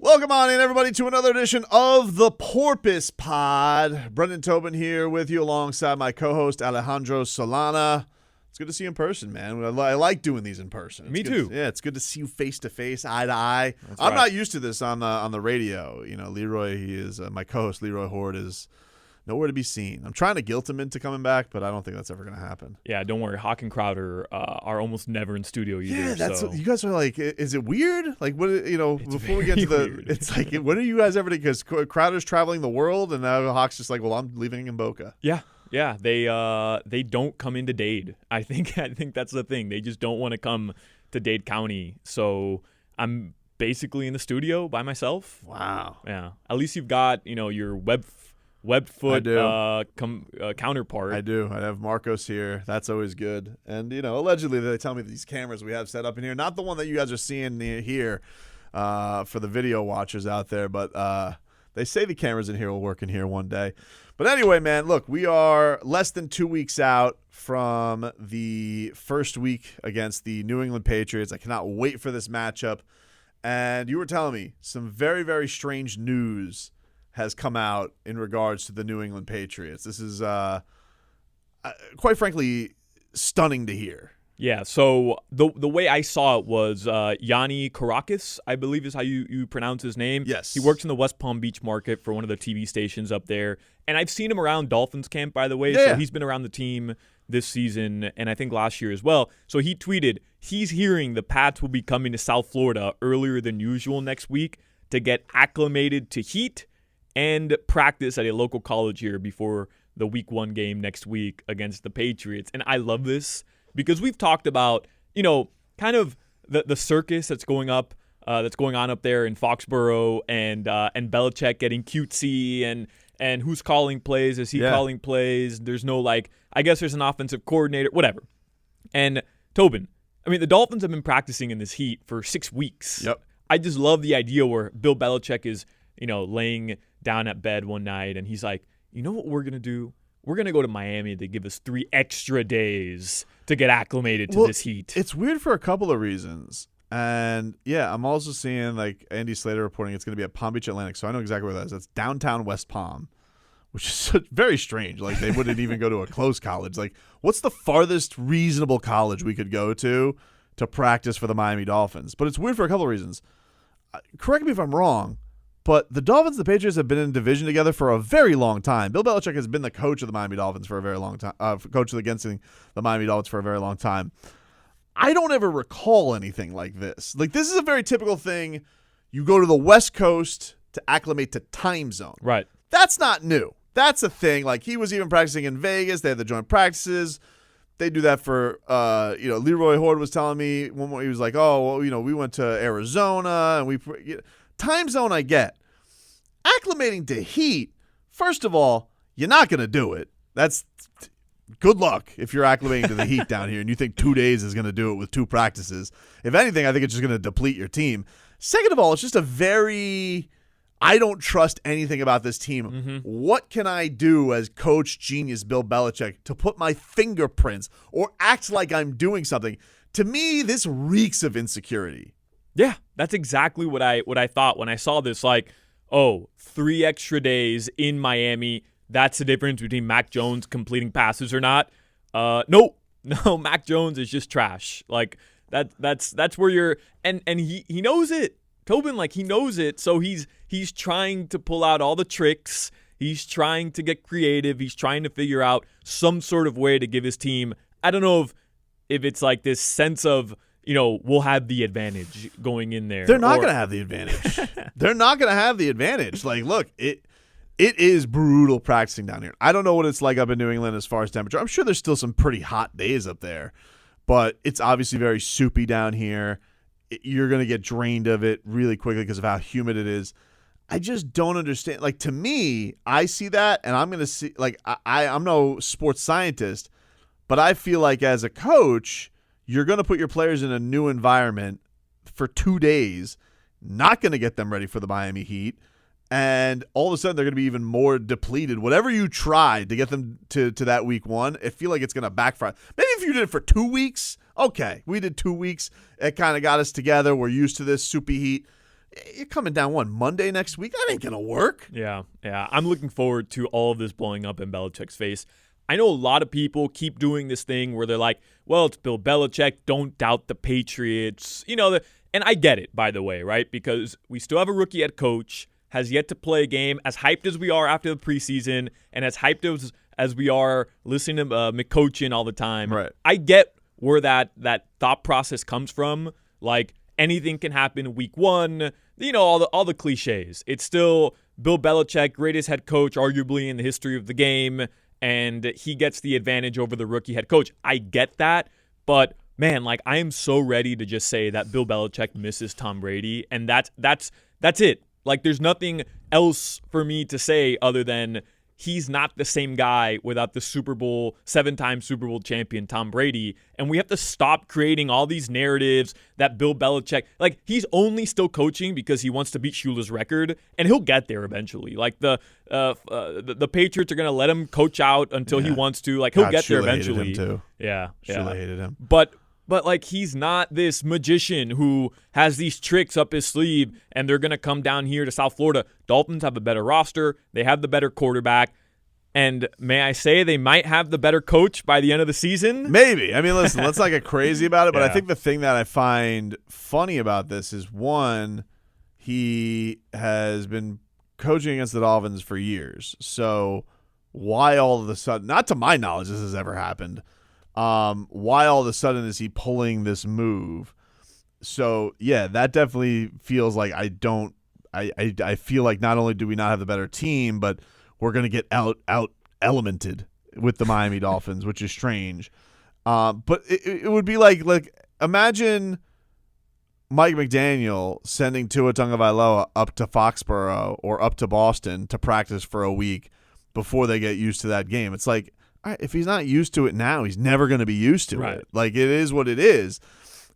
Welcome on in, everybody, to another edition of the Porpose Pod. Brendan Tobin here with you alongside my co-host Alejandro Solana. It's good to see you in person, man. I like doing these in person. Me too. Yeah, it's good to see you face to face, eye to eye. That's I'm right. not used to this on the radio. You know, Leroy, he is my co-host. Leroy Horde is nowhere to be seen. I'm trying to guilt him into coming back, but I don't think that's ever going to happen. Yeah, don't worry. Hawk and Crowder are almost never in studio either. Yeah, so. you guys are like, is it weird? Like, what, before we get to weird. it's like, when are you guys ever, because Crowder's traveling the world, and now Hawk's just like, well, I'm leaving in Boca. Yeah, they don't come into Dade. I think that's the thing. They just don't want to come to Dade County. So I'm basically in the studio by myself. Wow. Yeah. At least you've got, your Webfoot counterpart. I do. I have Marcos here. That's always good. And, allegedly they tell me these cameras we have set up in here, not the one that you guys are seeing here for the video watchers out there, but they say the cameras in here will work in here one day. But anyway, man, look, we are less than 2 weeks out from the first week against the New England Patriots. I cannot wait for this matchup. And you were telling me some very, very strange news has come out in regards to the New England Patriots. This is, quite frankly, stunning to hear. Yeah, so the way I saw it was Yanni Caracas, I believe is how you pronounce his name. Yes. He works in the West Palm Beach market for one of the TV stations up there. And I've seen him around Dolphins camp, by the way. Yeah. So he's been around the team this season and I think last year as well. So he tweeted, he's hearing the Pats will be coming to South Florida earlier than usual next week to get acclimated to heat and practice at a local college here before the week 1 game next week against the Patriots. And I love this because we've talked about, kind of the circus that's going on up there in Foxborough and Belichick getting cutesy and who's calling plays. Is he calling plays? There's no I guess there's an offensive coordinator, whatever. And Tobin, the Dolphins have been practicing in this heat for 6 weeks. Yep. I just love the idea where Bill Belichick is, laying down at bed one night and he's like, you know what we're going to do? We're going to go to Miami to give us 3 extra days to get acclimated to this heat. It's weird for a couple of reasons. And, yeah, I'm also seeing, Andy Slater reporting it's going to be at Palm Beach Atlantic, so I know exactly where that is. That's downtown West Palm, which is very strange. They wouldn't even go to a close college. What's the farthest reasonable college we could go to practice for the Miami Dolphins? But it's weird for a couple of reasons. Correct me if I'm wrong, but the Dolphins and the Patriots have been in division together for a very long time. Bill Belichick has been the coach of the Miami Dolphins for a very long time, coach against the Miami Dolphins for a very long time. I don't ever recall anything like this. This is a very typical thing. You go to the West Coast to acclimate to time zone. Right. That's not new. That's a thing. He was even practicing in Vegas. They had the joint practices. They do that for, Leroy Horde was telling me one more, he was like, oh, well, we went to Arizona and time zone I get. Acclimating to heat, first of all, you're not going to do it. That's good luck if you're acclimating to the heat down here and you think 2 days is going to do it with 2 practices. If anything, I think it's just going to deplete your team. Second of all, it's just I don't trust anything about this team. Mm-hmm. What can I do as coach genius Bill Belichick to put my fingerprints or act like I'm doing something? To me, this reeks of insecurity. Yeah, that's exactly what I thought when I saw this. 3 extra days in Miami. That's the difference between Mac Jones completing passes or not. No, Mac Jones is just trash. That's where you're, and he knows it. Tobin, he knows it. So he's trying to pull out all the tricks. He's trying to get creative. He's trying to figure out some sort of way to give his team. I don't know if it's this sense of, we'll have the advantage going in there. They're not going to have the advantage. They're not going to have the advantage. Look, it is brutal practicing down here. I don't know what it's like up in New England as far as temperature. I'm sure there's still some pretty hot days up there, but it's obviously very soupy down here. You're going to get drained of it really quickly because of how humid it is. I just don't understand. To me, I see that, and I'm going to see, I'm no sports scientist, but I feel as a coach, you're going to put your players in a new environment for 2 days, not going to get them ready for the Miami Heat, and all of a sudden they're going to be even more depleted. Whatever you tried to get them to that week 1, I feel like it's going to backfire. Maybe if you did it for 2 weeks, okay, we did 2 weeks. It kind of got us together. We're used to this soupy heat. You're coming down Monday next week? That ain't going to work. Yeah. I'm looking forward to all of this blowing up in Belichick's face. I know a lot of people keep doing this thing where they're like, well, it's Bill Belichick. Don't doubt the Patriots. And I get it, by the way, right? Because we still have a rookie head coach, has yet to play a game. As hyped as we are after the preseason and as hyped as we are listening to McCoachin all the time, right. I get where that thought process comes from. Like, anything can happen week one, all the cliches. It's still Bill Belichick, greatest head coach arguably in the history of the game, and he gets the advantage over the rookie head coach. I get that, but man, like, I am so ready to just say that Bill Belichick misses Tom Brady, and that's it. Like, there's nothing else for me to say other than he's not the same guy without the 7-time Super Bowl champion Tom Brady. And we have to stop creating all these narratives that Bill Belichick, like, he's only still coaching because he wants to beat Shula's record, and he'll get there eventually. Like, the Patriots are going to let him coach out until he wants to. Like, he'll get there eventually. Hated him too. Yeah. Shula hated him. But like, he's not this magician who has these tricks up his sleeve and they're going to come down here to South Florida. Dolphins have a better roster. They have the better quarterback. And may I say they might have the better coach by the end of the season? Maybe. I mean, listen, let's not get crazy about it. But I think the thing that I find funny about this is, one, he has been coaching against the Dolphins for years. So why all of a sudden, not to my knowledge this has ever happened, why all of a sudden is he pulling this move? So, yeah, that definitely feels like I feel like not only do we not have the better team, but we're going to get out elemented with the Miami Dolphins, which is strange. But it would be like imagine Mike McDaniel sending Tua Tagovailoa up to Foxborough or up to Boston to practice for a week before they get used to that game. It's like, all right, if he's not used to it now, he's never going to be used to it. Like, it is what it is.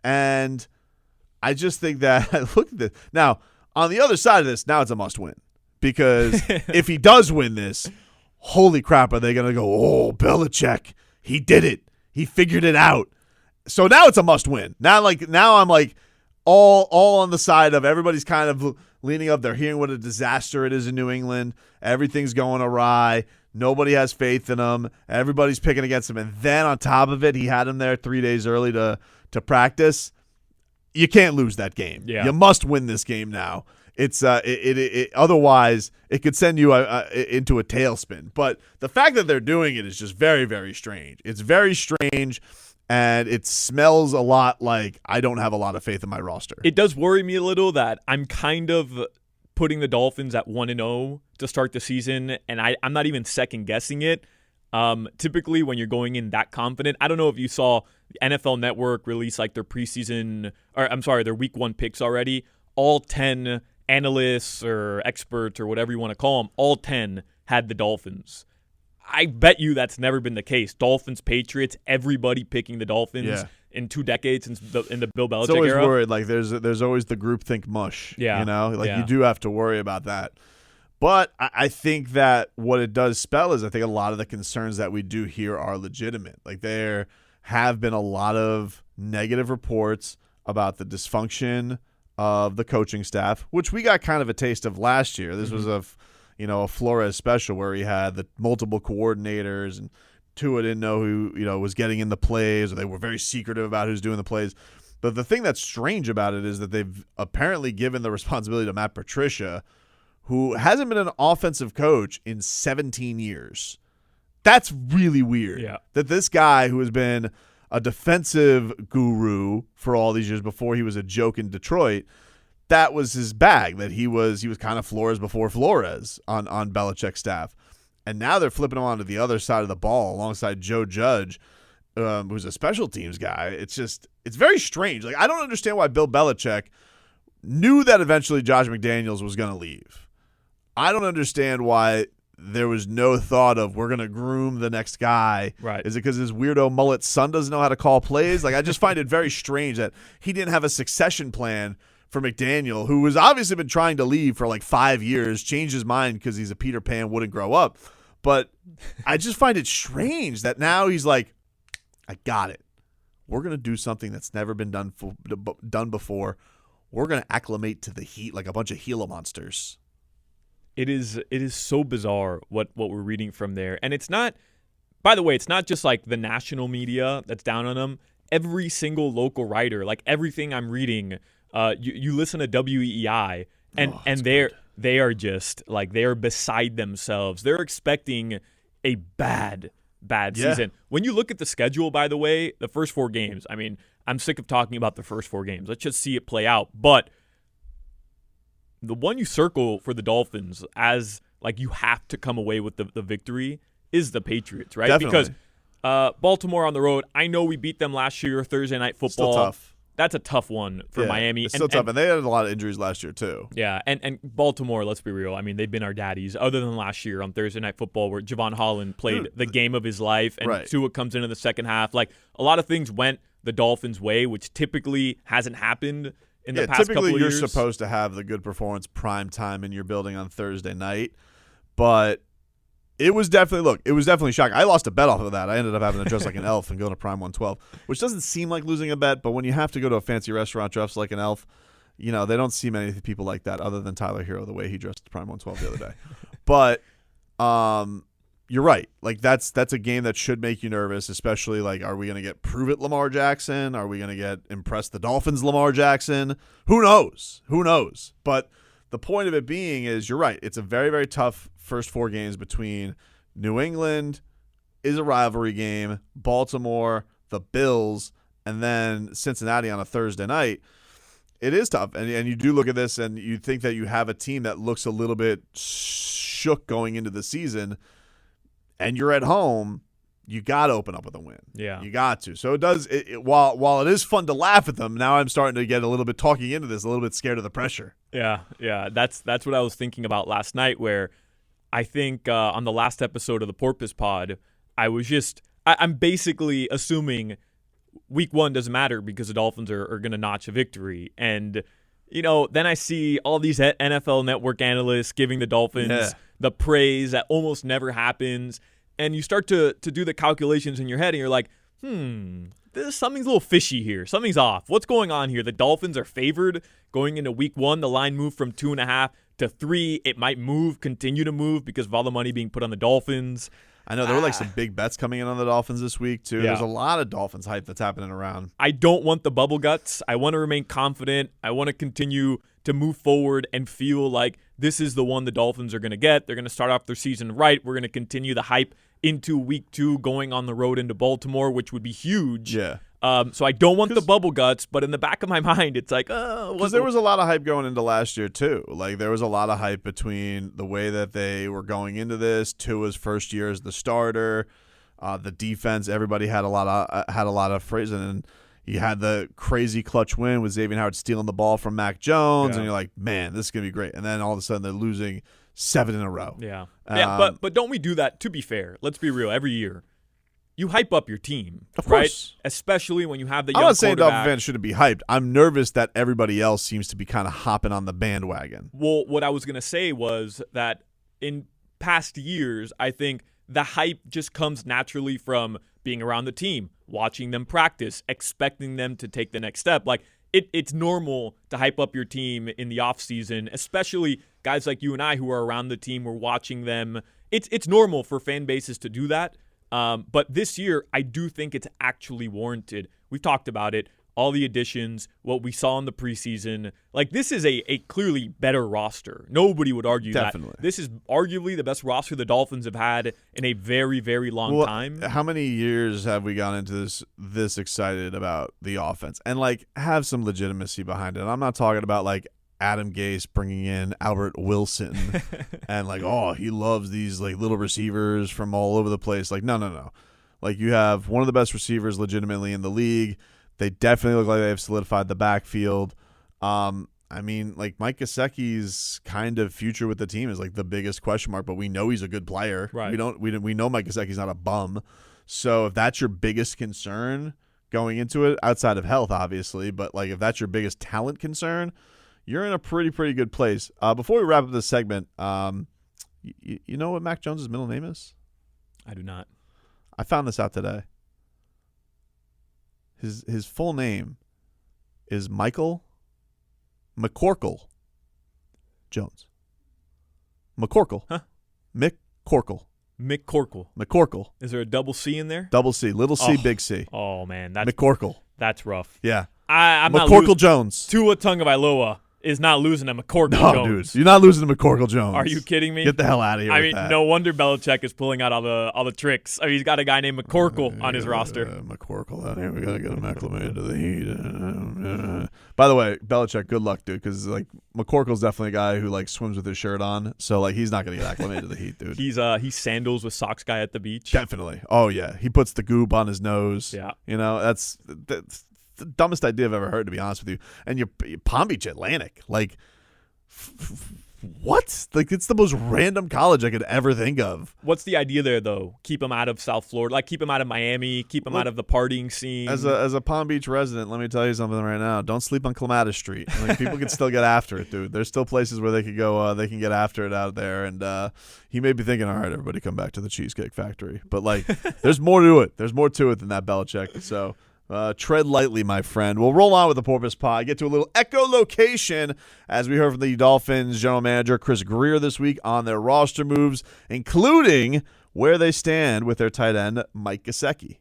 And I just think that, look at this. Now, on the other side of this, now it's a must-win. Because if he does win this, holy crap, are they going to go, oh, Belichick, he did it. He figured it out. So now it's a must-win. Now I'm like all on the side of everybody's kind of leaning up. They're hearing what a disaster it is in New England. Everything's going awry. Nobody has faith in him. Everybody's picking against him. And then on top of it, he had him there 3 days early to practice. You can't lose that game. Yeah. You must win this game now. It's otherwise it could send you into a tailspin. But the fact that they're doing it is just very, very strange. It's very strange, and it smells a lot like I don't have a lot of faith in my roster. It does worry me a little that I'm kind of putting the Dolphins at 1-0 to start the season, and I'm not even second-guessing it. Typically, when you're going in that confident, I don't know if you saw the NFL Network release like their their week 1 picks already. All 10 analysts or experts or whatever you want to call them, all 10 had the Dolphins. I bet you that's never been the case. Dolphins, Patriots, everybody picking the Dolphins in 2 decades in the Bill Belichick era. It's always worried. Like there's always the groupthink mush. Yeah. You do have to worry about that. But I think that what it does spell is I think a lot of the concerns that we do here are legitimate. Like, there have been a lot of negative reports about the dysfunction of the coaching staff, which we got kind of a taste of last year. This was a Flores special where he had the multiple coordinators and Tua didn't know who, was getting in the plays, or they were very secretive about who's doing the plays. But the thing that's strange about it is that they've apparently given the responsibility to Matt Patricia, who hasn't been an offensive coach in 17 years. That's really weird. Yeah. That this guy who has been a defensive guru for all these years before he was a joke in Detroit, that was his bag, that he was kind of Flores before Flores on Belichick's staff. And now they're flipping him onto the other side of the ball alongside Joe Judge, who's a special teams guy. It's very strange. Like, I don't understand why Bill Belichick knew that eventually Josh McDaniels was going to leave. I don't understand why there was no thought of we're going to groom the next guy. Right. Is it because his weirdo mullet son doesn't know how to call plays? Like, I just find it very strange that he didn't have a succession plan for McDaniel, who has obviously been trying to leave for like 5 years, changed his mind because he's a Peter Pan, wouldn't grow up. But I just find it strange that now he's like, I got it. We're going to do something that's never been done before. we're going to acclimate to the heat like a bunch of Gila monsters. It is so bizarre what we're reading from there. And it's not, by the way, it's not just like the national media that's down on them. Every single local writer, like everything I'm reading, you listen to WEEI, and they are just like, they are beside themselves. They're expecting a bad season. When you look at the schedule, by the way, the first 4 games, I mean, I'm sick of talking about the first 4 games. Let's just see it play out. But the one you circle for the Dolphins as like you have to come away with the victory is the Patriots, right? Definitely. Because Baltimore on the road, I know we beat them last year, Thursday Night Football. Still tough. That's a tough one for Miami. It's still tough, and they had a lot of injuries last year too. Yeah, and Baltimore, let's be real. I mean, they've been our daddies. Other than last year on Thursday Night Football where Javon Holland played the game of his life, and Tua comes in the second half. Like, a lot of things went the Dolphins' way, which typically hasn't happened in the past couple of years. Typically, you're supposed to have the good performance prime time in your building on Thursday night, but it was definitely shocking. I lost a bet off of that. I ended up having to dress like an elf and go to Prime 112, which doesn't seem like losing a bet, but when you have to go to a fancy restaurant dressed like an elf, they don't see many people like that other than Tyler Hero, the way he dressed at Prime 112 the other day. But you're right. Like, that's a game that should make you nervous, especially like, are we going to get Prove It Lamar Jackson? Are we going to get Impress the Dolphins Lamar Jackson? Who knows? But the point of it being is, you're right. It's a very, very tough first 4 games between New England is a rivalry game, Baltimore, the Bills, and then Cincinnati on a Thursday night. It is tough. And you do look at this and you think that you have a team that looks a little bit shook going into the season, and you're at home. You got to open up with a win. Yeah. You got to. So it does. While it is fun to laugh at them, now I'm starting to get a little bit talking into this, a little bit scared of the pressure. Yeah. That's what I was thinking about last night, where I think on the last episode of the Porpose pod, I'm basically assuming week 1 doesn't matter because the Dolphins are going to notch a victory. And, then I see all these NFL Network analysts giving the Dolphins the praise that almost never happens. And you start to do the calculations in your head, and you're like, something's a little fishy here. Something's off. What's going on here? The Dolphins are favored going into week 1. The line moved from 2.5 to 3. It might continue to move because of all the money being put on the Dolphins. I know there were like some big bets coming in on the Dolphins this week too. Yeah. There's a lot of Dolphins hype that's happening around. I don't want the bubble guts. I want to remain confident. I want to continue to move forward and feel like this is the one the Dolphins are going to get. They're going to start off their season right. We're going to continue the hype into week 2, going on the road into Baltimore, which would be huge. Yeah. So I don't want the bubble guts, but in the back of my mind, it's like, because there was a lot of hype going into last year too. Like, there was a lot of hype between the way that they were going into this, Tua's first year as the starter, the defense. Everybody had a lot of phrasing, and you had the crazy clutch win with Xavier Howard stealing the ball from Mac Jones, and you're like, man, this is gonna be great. And then all of a sudden they're losing 7 in a row. Yeah. But don't we do that? To be fair, let's be real. Every year, you hype up your team, of right? Course. Especially when you have the young I'm not saying quarterback. Dolphin fans shouldn't be hyped. I'm nervous that everybody else seems to be kind of hopping on the bandwagon. Well, what I was going to say was that in past years, I think the hype just comes naturally from being around the team, watching them practice, expecting them to take the next step. Like, it's normal to hype up your team in the offseason, especially guys like you and I who are around the team. We're watching them. It's normal for fan bases to do that. But this year, I do think it's actually warranted. We've talked about it, all the additions, what we saw in the preseason. Like, this is a clearly better roster. Nobody would argue Definitely. that. This is arguably the best roster the Dolphins have had in a very, very long time. How many years have we gone into this excited about the offense? And, like, have some legitimacy behind it. I'm not talking about, like, Adam Gase bringing in Albert Wilson and like, oh, he loves these like little receivers from all over the place. Like, no. Like, you have one of the best receivers legitimately in the league. They definitely look like they have solidified the backfield. I mean, like, Mike Gesicki's kind of future with the team is like the biggest question mark, but we know he's a good player. Right. We know Mike Gesicki's not a bum. So if that's your biggest concern going into it, outside of health, obviously, but like if that's your biggest talent concern, you're in a pretty good place. Before we wrap up this segment, you know what Mac Jones' middle name is? I do not. I found this out today. His full name is Michael McCorkle Jones. McCorkle. Huh? McCorkle. McCorkle. McCorkle. Is there a double C in there? Double C. Little C, big C. Oh, man. McCorkle. That's rough. Yeah. I'm not McCorkle Jones. Tua Tagovailoa is not losing to McCorkle No, Jones. dude. You're not losing to McCorkle Jones. Are you kidding me? Get the hell out of here I with mean, that. no wonder Belichick is pulling out all the tricks. I mean, he's got a guy named McCorkle on his roster. McCorkle out here. We got to get him acclimated to the heat. By the way, Belichick, good luck, dude, because like McCorkle's definitely a guy who like swims with his shirt on, so like he's not going to get acclimated to the heat, dude. He's sandals with socks guy at the beach. Definitely. Oh yeah, he puts the goop on his nose. Yeah. You know, that's the dumbest idea I've ever heard, to be honest with you. And your Palm Beach Atlantic, like. What? Like, it's the most random college I could ever think of. What's the idea there, though? Keep him out of South Florida, like keep him out of Miami, keep him out of the partying scene. As a Palm Beach resident, let me tell you something right now. Don't sleep on Clematis Street. Like, people can still get after it, dude. There's still places where they could go. They can get after it out there. And he may be thinking, all right, everybody, come back to the Cheesecake Factory. But like, there's more to it. There's more to it than that, Belichick. So. Tread lightly, my friend. We'll roll on with the Porpose Pod. Get to a little echolocation as we heard from the Dolphins general manager Chris Greer this week on their roster moves, including where they stand with their tight end Mike Gesicki.